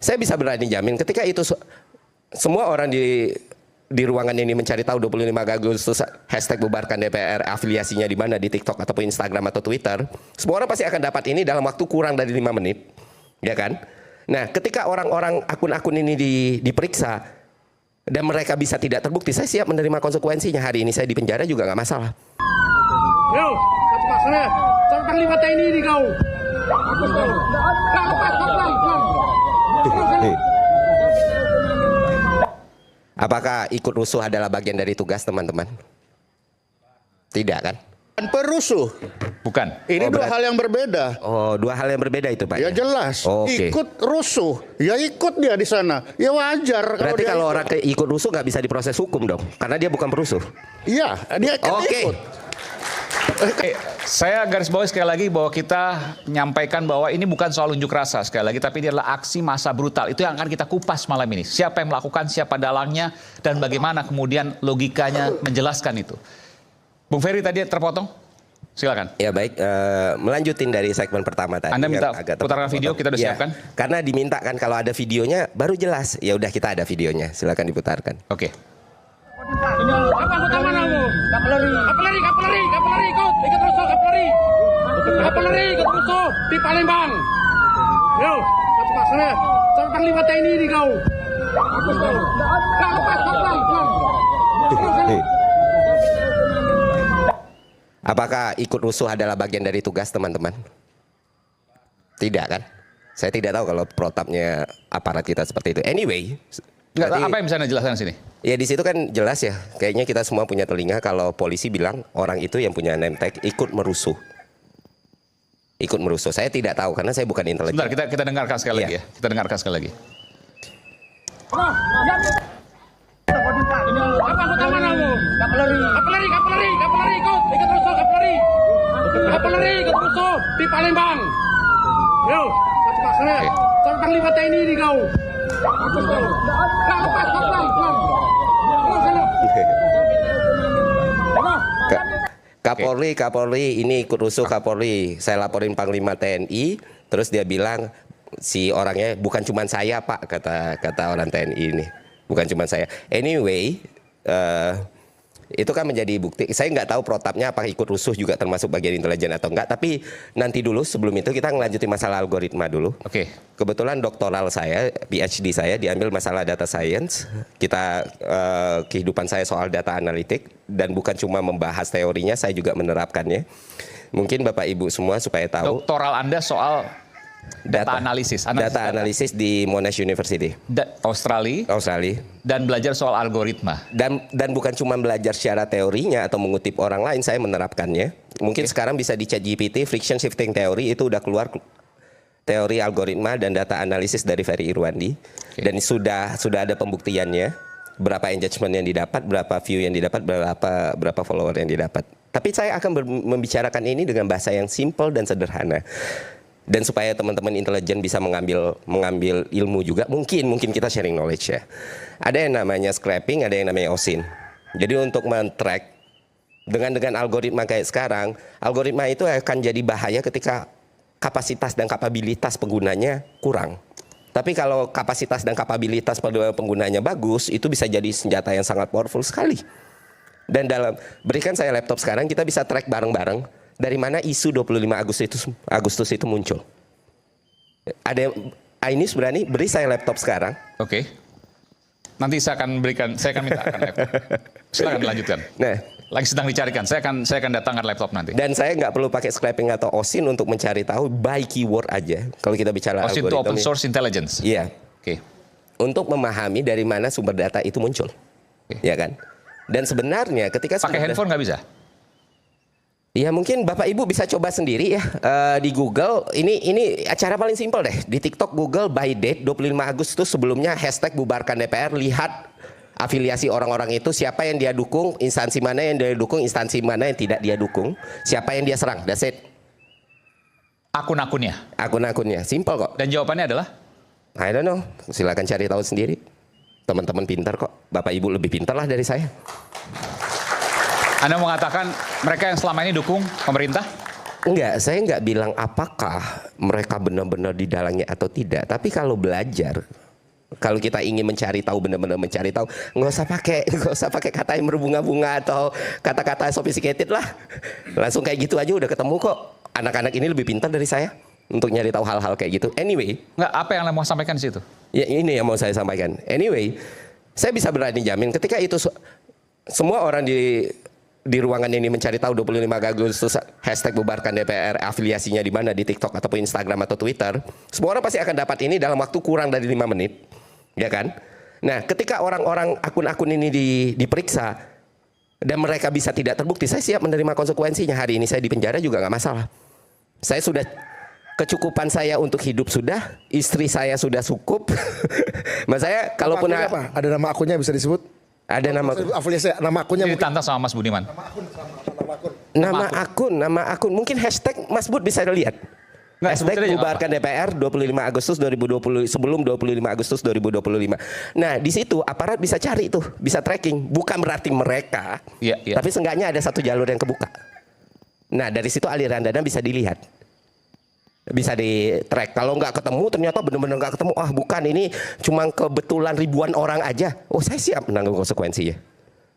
Saya bisa berani jamin ketika itu semua orang di ruangan ini mencari tahu 25 Agustus hashtag bubarkan DPR, afiliasinya di mana, di TikTok ataupun Instagram atau Twitter, semua orang pasti akan dapat ini dalam waktu kurang dari 5 menit, ya kan? Nah, ketika orang-orang akun-akun ini diperiksa dan mereka bisa tidak terbukti, saya siap menerima konsekuensinya. Hari ini saya di penjara juga nggak masalah. Yo, cepat sana, sampai 5 TNI ini kau. Apakah ikut rusuh adalah bagian dari tugas teman-teman? Tidak kan? Perusuh. Bukan. Ini dua hal yang berbeda. Oh, dua hal yang berbeda itu Pak? Ya jelas. Oke. Ikut rusuh. Ya ikut dia di sana. Ya wajar. Berarti kalau orang ikut rusuh nggak bisa diproses hukum dong? Karena dia bukan perusuh. Iya, dia kan ikut. Saya garis bawahi sekali lagi bahwa kita menyampaikan bahwa ini bukan soal unjuk rasa sekali lagi, tapi ini adalah aksi massa brutal. Itu yang akan kita kupas malam ini. Siapa yang melakukan, siapa dalangnya, dan bagaimana kemudian logikanya menjelaskan itu. Bung Ferry tadi terpotong, silakan. Ya baik, melanjutin dari segmen pertama tadi. Anda minta putaran video, kita udah siapkan. Karena diminta kan kalau ada videonya baru jelas. Ya udah kita ada videonya, silakan diputarkan. Oke. Apa utama kamu? Kapeleri, ikut rusuh kapeleri, ikut rusuh di Palembang. Yo, cepat sana, sampai 5 TNI ini kau. Apakah ikut rusuh adalah bagian dari tugas teman-teman? Tidak kan? Saya tidak tahu kalau protapnya aparat kita seperti itu. Anyway. Berarti, apa yang bisa Anda jelaskan sini? Ya di situ kan jelas ya, kayaknya kita semua punya telinga kalau polisi bilang orang itu yang punya name tag ikut merusuh. Ikut merusuh. Saya tidak tahu karena saya bukan intelijen. Sebentar, kita dengarkan sekali lagi ya. Kita dengarkan sekali lagi. Apa utama kamu? Kapeleri, ikut rusuh kapeleri, ikut rusuh di Palembang. Yo, cepat sana, sampai 5 TNI ini kau. Kapolri ini ikut rusuh Kapolri. Saya laporin Panglima TNI, terus dia bilang si orangnya bukan cuma saya Pak, kata orang TNI ini. Bukan cuma saya. Anyway, itu kan menjadi bukti. Saya nggak tahu protapnya apakah ikut rusuh juga termasuk bagian intelijen atau enggak. Tapi nanti dulu sebelum itu kita ngelanjutin masalah algoritma dulu. Oke. Kebetulan doktoral saya, PhD saya diambil masalah data science. Kehidupan saya soal data analitik dan bukan cuma membahas teorinya, saya juga menerapkannya. Mungkin Bapak Ibu semua supaya tahu. Doktoral Anda soal data analisis. Data analisis di Monash University. Australia. Dan belajar soal algoritma. Dan bukan cuma belajar secara teorinya atau mengutip orang lain, saya menerapkannya. Mungkin sekarang bisa di ChatGPT, friction shifting theory itu udah keluar teori algoritma dan data analisis dari Ferry Irwandi. Dan sudah ada pembuktiannya, berapa engagement yang didapat, berapa view yang didapat, berapa follower yang didapat. Tapi saya akan membicarakan ini dengan bahasa yang simple dan sederhana. Dan supaya teman-teman intelijen bisa mengambil ilmu juga, mungkin kita sharing knowledge ya. Ada yang namanya scraping, ada yang namanya OSINT. Jadi untuk men-track dengan algoritma kayak sekarang, algoritma itu akan jadi bahaya ketika kapasitas dan kapabilitas penggunanya kurang. Tapi kalau kapasitas dan kapabilitas penggunanya bagus, itu bisa jadi senjata yang sangat powerful sekali. Dan berikan saya laptop sekarang, kita bisa track bareng-bareng dari mana isu 25 Agustus itu muncul. Ini sebenarnya beri saya laptop sekarang. Oke. Nanti saya akan mintakan laptop. Silakan lanjutkan. Nah, lagi sedang dicarikan. Saya akan datangkan laptop nanti. Dan saya nggak perlu pakai scraping atau OSINT untuk mencari tahu by keyword aja. Kalau kita bicara OSINT itu algoritma. open source intelligence. Iya. Oke. Untuk memahami dari mana sumber data itu muncul. Ya kan? Dan sebenarnya ketika pakai handphone nggak bisa? Ya mungkin Bapak Ibu bisa coba sendiri ya di Google. Ini acara paling simpel deh. Di TikTok Google by date 25 Agustus sebelumnya hashtag bubarkan DPR. Lihat afiliasi orang-orang itu, siapa yang dia dukung, instansi mana yang dia dukung, instansi mana yang tidak dia dukung, siapa yang dia serang. That's it. Akun-akunnya. Akun-akunnya, simple kok. Dan jawabannya adalah? I don't know. Silakan cari tahu sendiri. Teman-teman pintar kok. Bapak Ibu lebih pintar lah dari saya. Anda mengatakan mereka yang selama ini dukung pemerintah? Enggak, saya nggak bilang apakah mereka benar-benar di dalangnya atau tidak. Tapi kalau belajar, kalau kita ingin mencari tahu, benar-benar mencari tahu, nggak usah pakai kata yang berbunga-bunga atau kata-kata sophisticated lah. Langsung kayak gitu aja udah ketemu kok. Anak-anak ini lebih pintar dari saya untuk nyari tahu hal-hal kayak gitu. Anyway, Nggak, apa yang Anda mau sampaikan di situ? ya ini yang mau saya sampaikan. Anyway, saya bisa berani jamin ketika itu semua orang di ruangan ini mencari tahu 25 Agustus hashtag bubarkan DPR, afiliasinya di mana, di TikTok ataupun Instagram atau Twitter, semua orang pasti akan dapat ini dalam waktu kurang dari 5 menit, ya kan? Nah, ketika orang-orang akun-akun ini diperiksa dan mereka bisa tidak terbukti, saya siap menerima konsekuensinya. Hari ini saya di penjara juga nggak masalah. Saya sudah kecukupan saya untuk hidup sudah, istri saya sudah cukup. Mas saya kalaupun Apa? Ada nama akunnya bisa disebut? ada nama Afiliasi nama akunnya Jadi mungkin. ditantang sama Mas Budiman. nama akun mungkin hashtag Mas Bud bisa lihat. Nggak, Hashtag sebetulnya bubarkan DPR 25 Agustus 2020 sebelum 25 Agustus 2025. Nah, di situ aparat bisa cari tuh, bisa tracking. Bukan berarti mereka, Iya, iya. tapi seenggaknya ada satu jalur yang kebuka. Nah, dari situ aliran dana bisa dilihat. Bisa di track. Kalau nggak ketemu ternyata benar-benar nggak ketemu. Ah, bukan, ini cuma kebetulan ribuan orang aja. Oh, saya siap menanggung konsekuensinya.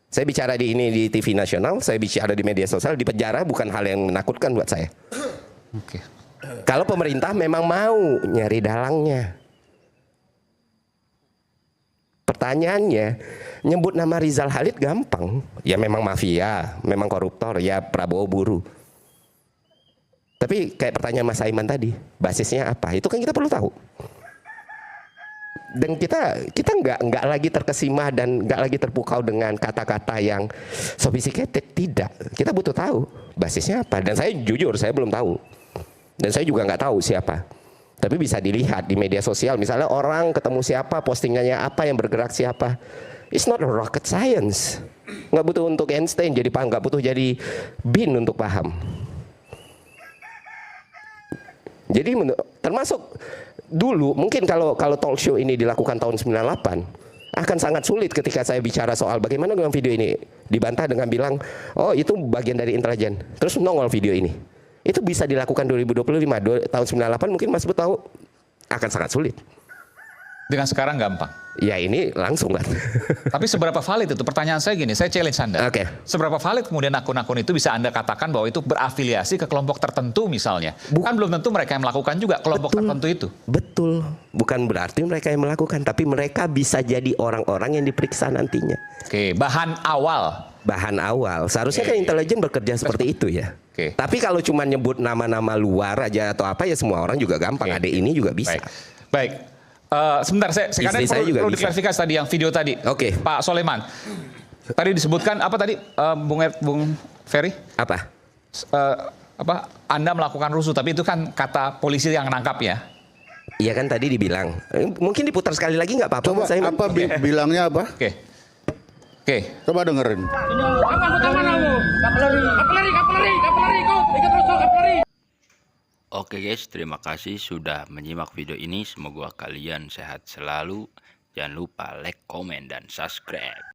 Saya bicara di TV nasional, saya bicara di media sosial, di penjara bukan hal yang menakutkan buat saya. Oke. Kalau pemerintah memang mau nyari dalangnya. Pertanyaannya, nyebut nama Rizal Khalid gampang. Ya memang mafia, memang koruptor, ya Prabowo buru. Tapi kayak pertanyaan Mas Aiman tadi, basisnya apa? Itu kan kita perlu tahu. Dan kita nggak lagi terkesima dan nggak lagi terpukau dengan kata-kata yang sophisticated. Tidak, kita butuh tahu basisnya apa. Dan saya jujur, saya belum tahu. Dan saya juga nggak tahu siapa. Tapi bisa dilihat di media sosial. Misalnya orang ketemu siapa, postingannya apa, yang bergerak siapa. It's not a rocket science. Nggak butuh untuk Einstein jadi paham, nggak butuh jadi bin untuk paham. Jadi termasuk dulu mungkin kalau talk show ini dilakukan tahun 98 akan sangat sulit ketika saya bicara soal bagaimana dengan video ini, dibantah dengan bilang oh itu bagian dari intelijen, terus nongol video ini. Itu bisa dilakukan 2025, tahun 98 mungkin Mas Bud tahu akan sangat sulit. Dengan sekarang gampang. Ya ini langsung kan. Tapi seberapa valid itu? Pertanyaan saya gini, saya challenge Anda. Oke. Seberapa valid kemudian akun-akun itu bisa Anda katakan bahwa itu berafiliasi ke kelompok tertentu misalnya? Kan belum tentu mereka yang melakukan juga kelompok tertentu itu. Betul. Bukan berarti mereka yang melakukan, tapi mereka bisa jadi orang-orang yang diperiksa nantinya. Oke, bahan awal. Bahan awal. Seharusnya kan intelijen bekerja seperti itu ya. Oke. Tapi kalau cuma nyebut nama-nama luar aja atau apa ya semua orang juga gampang. Ada ini juga bisa. Baik. Sebentar, saya karena Istri saya juga perlu bisa. diklarifikasi tadi yang video tadi. Oke. Pak Soleman. Tadi disebutkan apa tadi Bung Ferry? Apa? Anda melakukan rusuh, tapi itu kan kata polisi yang nangkap ya. Iya kan tadi dibilang. Mungkin diputar sekali lagi nggak apa-apa. Coba Saya apa bilangnya apa? Oke. Coba dengerin. Apa utama kamu? Kapeleri, ikut terus, kapeleri. Oke guys, terima kasih sudah menyimak video ini. Semoga kalian sehat selalu. Jangan lupa like, komen, dan subscribe.